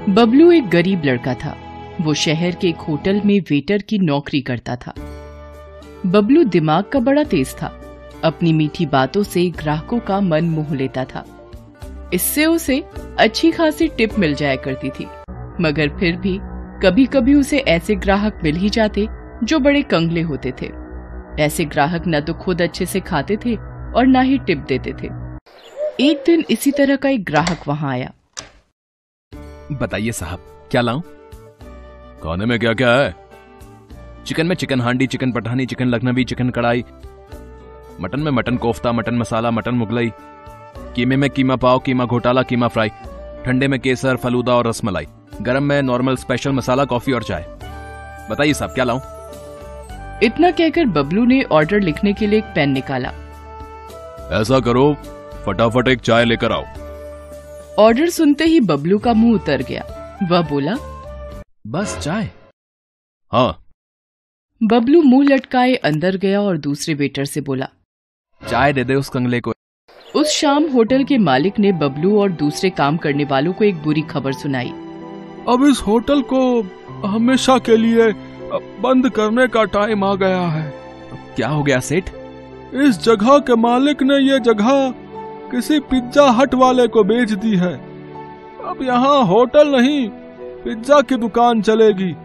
बबलू एक गरीब लड़का था। वो शहर के एक होटल में वेटर की नौकरी करता था। बबलू दिमाग का बड़ा तेज था। अपनी मीठी बातों से ग्राहकों का मन मोह लेता था। इससे उसे अच्छी खासी टिप मिल जाया करती थी, मगर फिर भी कभी कभी उसे ऐसे ग्राहक मिल ही जाते जो बड़े कंगले होते थे। ऐसे ग्राहक न तो खुद अच्छे से खाते थे और न ही टिप देते थे। एक दिन इसी तरह का एक ग्राहक वहां आया। बताइए साहब, क्या लाऊं? खाने में क्या क्या है? चिकन में chicken handi, chicken Pathani, chicken Lakhnavi, chicken kadhai. Mutton में mutton kofta, mutton masala, mutton Mughlai. कीमे में कीमा पाव, कीमा घोटाला, कीमा फ्राई। ठंडे में केसर, फलूदा और रसमलाई। गरम में नॉर्मल, स्पेशल, मसाला, कॉफी और चाय। बताइए साहब, क्या लाऊं? इतना कहकर बबलू ने ऑर्डर लिखने के लिए एक पेन निकाला। ऐसा करो, फटाफट एक चाय लेकर आओ। ऑर्डर सुनते ही बबलू का मुंह उतर गया। वह बोला, बस चाय? हाँ। बबलू मुंह लटकाए अंदर गया और दूसरे वेटर से बोला, चाय दे दे उस कंगले को। उस शाम होटल के मालिक ने बबलू और दूसरे काम करने वालों को एक बुरी खबर सुनाई। अब इस होटल को हमेशा के लिए बंद करने का टाइम आ गया है। क्या हो गया सेठ? इस जगह के मालिक ने ये जगह किसी पिज्जा हट वाले को बेच दी है। अब यहाँ होटल नहीं, पिज्जा की दुकान चलेगी।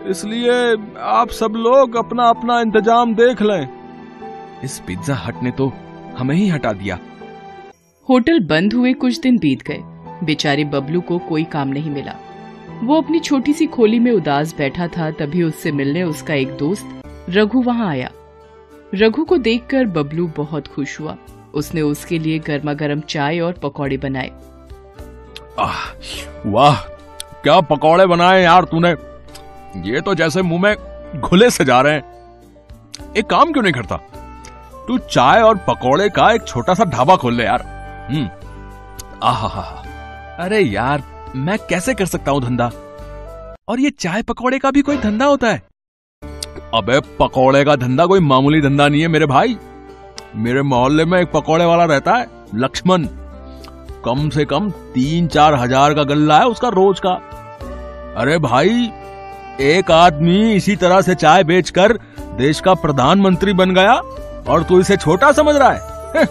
इसलिए आप सब लोग अपना अपना इंतजाम देख लें। इस पिज्जा हट ने तो हमें ही हटा दिया। होटल बंद हुए कुछ दिन बीत गए। बेचारे बबलू को कोई काम नहीं मिला। वो अपनी छोटी सी खोली में उदास बैठा था। तभी उससे मिलने उसका एक दोस्त रघु वहां आया। रघु को देखकर बबलू बहुत खुश हुआ। उसने उसके लिए गर्मा गर्म चाय और पकौड़े बनाए। वाह, क्या पकौड़े बनाए यार तूने। ये तो जैसे मुंह में घुले से जा रहे हैं। एक काम क्यों नहीं करता, तू चाय और पकौड़े का एक छोटा सा ढाबा खोल ले यार। आहा, अरे यार, मैं कैसे कर सकता हूं धंधा? और ये चाय पकौड़े का भी कोई धंधा होता है? अबे पकौड़े का धंधा कोई मामूली धंधा नहीं है मेरे भाई। मेरे मोहल्ले में एक पकौड़े वाला रहता है, लक्ष्मण। कम से कम 3-4 हजार का गल्ला है उसका रोज का। अरे भाई, एक आदमी इसी तरह से चाय बेचकर देश का प्रधानमंत्री बन गया और तू इसे छोटा समझ रहा है?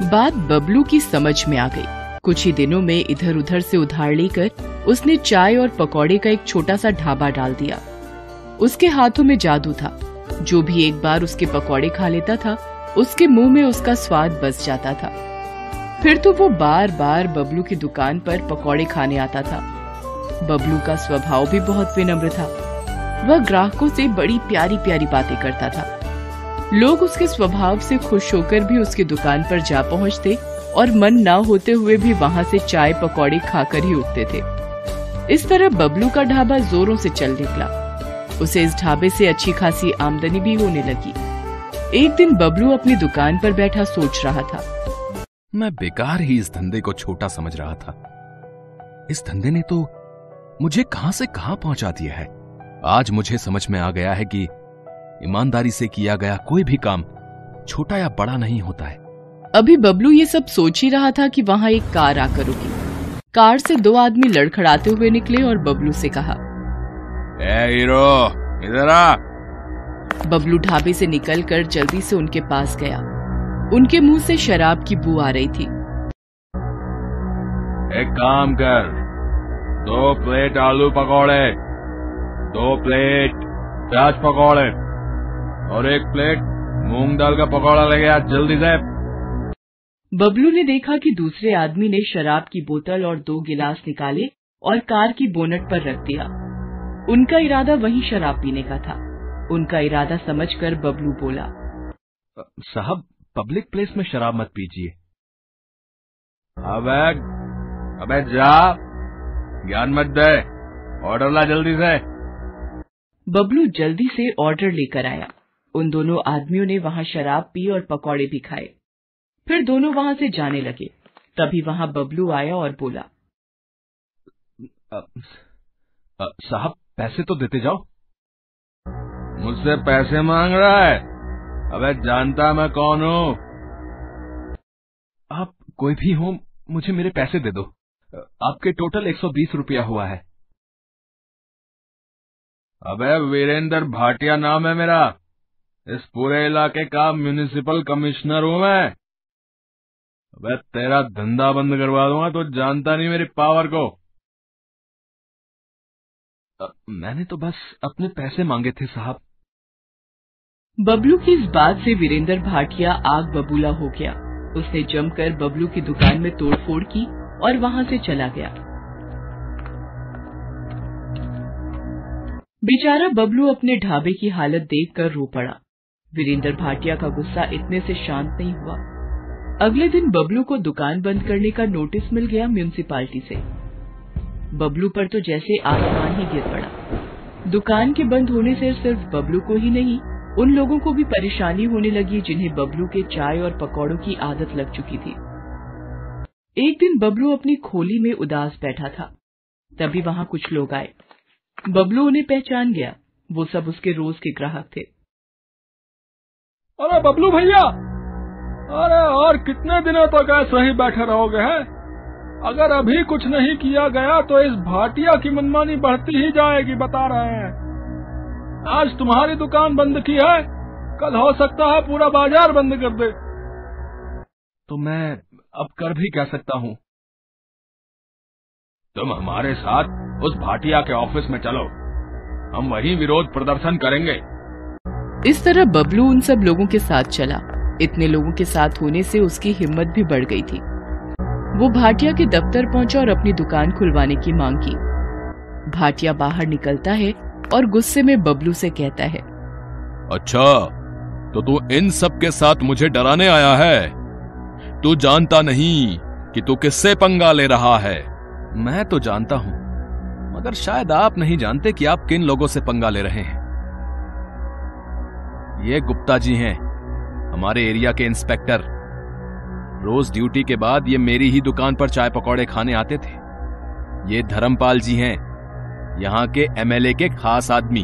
बात बबलू की समझ में आ गई। कुछ ही दिनों में इधर उधर से उधार लेकर उसने चाय और पकौड़े का एक छोटा सा ढाबा डाल दिया। उसके हाथों में जादू था। जो भी एक बार उसके पकौड़े खा लेता था, उसके मुंह में उसका स्वाद बस जाता था। फिर तो वो बार बार बबलू की दुकान पर पकौड़े खाने आता था। बबलू का स्वभाव भी बहुत विनम्र था। वह ग्राहकों से बड़ी प्यारी प्यारी बातें करता था। लोग उसके स्वभाव से खुश होकर भी उसकी दुकान पर जा पहुंचते और मन ना होते हुए भी वहां से चाय पकौड़े खाकर ही उठते थे। इस तरह बबलू का ढाबा जोरों से चल निकला। उसे इस ढाबे से अच्छी खासी आमदनी भी होने लगी। एक दिन बबलू अपनी दुकान पर बैठा सोच रहा था। मैं बेकार ही इस धंधे को छोटा समझ रहा था। इस धंधे ने तो मुझे कहां से कहां पहुंचा दिया है। आज मुझे समझ में आ गया है कि ईमानदारी से किया गया कोई भी काम छोटा या बड़ा नहीं होता है। अभी बबलू ये सब सोच ही रहा था कि वहां एक कार आकर रुकी। कार से 2 आदमी लड़खड़ाते हुए निकले और बबलू से कहा, ए हीरो, इधर आ। बबलू ढाबे से निकलकर जल्दी से उनके पास गया। उनके मुंह से शराब की बू आ रही थी। एक काम कर, 2 प्लेट आलू पकौड़े, 2 प्लेट प्याज पकौड़े और 1 प्लेट मूंग दाल का पकौड़ा लेके आ जल्दी से। बबलू ने देखा कि दूसरे आदमी ने शराब की बोतल और 2 गिलास निकाले और कार की बोनट पर रख दिया। उनका इरादा वहीं शराब पीने का था। उनका इरादा समझकर बबलू बोला, साहब, पब्लिक प्लेस में शराब मत पीजिए। अबे जा, ज्ञान मत दे, ऑर्डर ला जल्दी से। बबलू जल्दी से ऑर्डर लेकर आया। उन दोनों आदमियों ने वहां शराब पी और पकौड़े भी खाए। फिर दोनों वहां से जाने लगे। तभी वहां बबलू आया और बोला, साहब, पैसे तो देते जाओ। मुझसे पैसे मांग रहा है? अबे जानता मैं कौन हूँ? आप कोई भी हो, मुझे मेरे पैसे दे दो। आपके टोटल 120 रुपया हुआ है। अबे वीरेंद्र भाटिया नाम है मेरा, इस पूरे इलाके का म्युनिसिपल कमिश्नर हूं मैं। अबे तेरा धंधा बंद करवा दूंगा, तो जानता नहीं मेरी पावर को। मैंने तो बस अपने पैसे मांगे थे साहब। बबलू की इस बात से वीरेंद्र भाटिया आग बबूला हो गया। उसने जमकर बबलू की दुकान में तोड़फोड़ की और वहां से चला गया। बेचारा बबलू अपने ढाबे की हालत देखकर रो पड़ा। वीरेंद्र भाटिया का गुस्सा इतने से शांत नहीं हुआ। अगले दिन बबलू को दुकान बंद करने का नोटिस मिल गया म्युनिसिपालिटी से। बबलू पर तो जैसे आसमान ही गिर पड़ा। दुकान के बंद होने से सिर्फ बबलू को ही नहीं, उन लोगों को भी परेशानी होने लगी जिन्हें बबलू के चाय और पकौड़ों की आदत लग चुकी थी। एक दिन बबलू अपनी खोली में उदास बैठा था, तभी वहां कुछ लोग आए। बबलू उन्हें पहचान गया। वो सब उसके रोज के ग्राहक थे। अरे बबलू भैया, अरे और कितने दिनों तक ऐसे ही बैठे रहोगे हैं? अगर अभी कुछ नहीं किया गया तो इस भाटिया की मनमानी बढ़ती ही जाएगी, बता रहे हैं। आज तुम्हारी दुकान बंद की है, कल हो सकता है पूरा बाजार बंद कर दे। तो मैं अब कर भी क्या सकता हूँ? तुम हमारे साथ उस भाटिया के ऑफिस में चलो, हम वहीं विरोध प्रदर्शन करेंगे। इस तरह बबलू उन सब लोगों के साथ चला। इतने लोगों के साथ होने से उसकी हिम्मत भी बढ़ गई थी। वो भाटिया के दफ्तर पहुंचा और अपनी दुकान खुलवाने की मांग की। भाटिया बाहर निकलता है और गुस्से में बबलू से कहता है, अच्छा, तो तू इन सब के साथ मुझे डराने आया है? तू जानता नहीं कि तू किससे पंगा ले रहा है। मैं तो जानता हूं, मगर शायद आप नहीं जानते कि आप किन लोगों से पंगा ले रहे हैं। ये गुप्ता जी हैं, हमारे एरिया के इंस्पेक्टर। रोज ड्यूटी के बाद ये मेरी ही दुकान पर चाय पकौड़े खाने आते थे। ये धर्मपाल जी हैं, यहां के एमएलए के खास आदमी।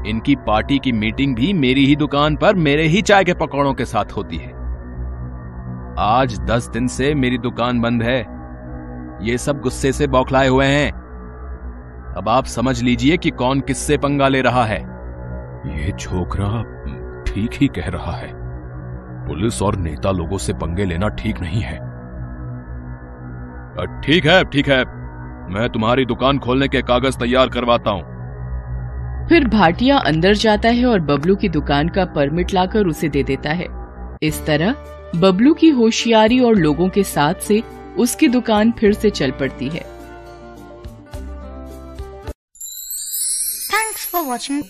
इनकी पार्टी की मीटिंग भी मेरी ही दुकान पर मेरे ही चाय के पकौड़ों के साथ होती है। आज 10 दिन से मेरी दुकान बंद है। ये सब गुस्से से बौखलाए हुए हैं। अब आप समझ लीजिए कि कौन किससे पंगा ले रहा है। ये छोकरा ठीक ही कह रहा है। पुलिस और नेता लोगों से पंगे लेना ठीक नहीं है। ठीक है, मैं तुम्हारी दुकान खोलने के कागज तैयार करवाता हूं। फिर भाटिया अंदर जाता है और बबलू की दुकान का परमिट लाकर उसे दे देता है। इस तरह बबलू की होशियारी और लोगों के साथ से उसकी दुकान फिर से चल पड़ती है। Thanks for watching.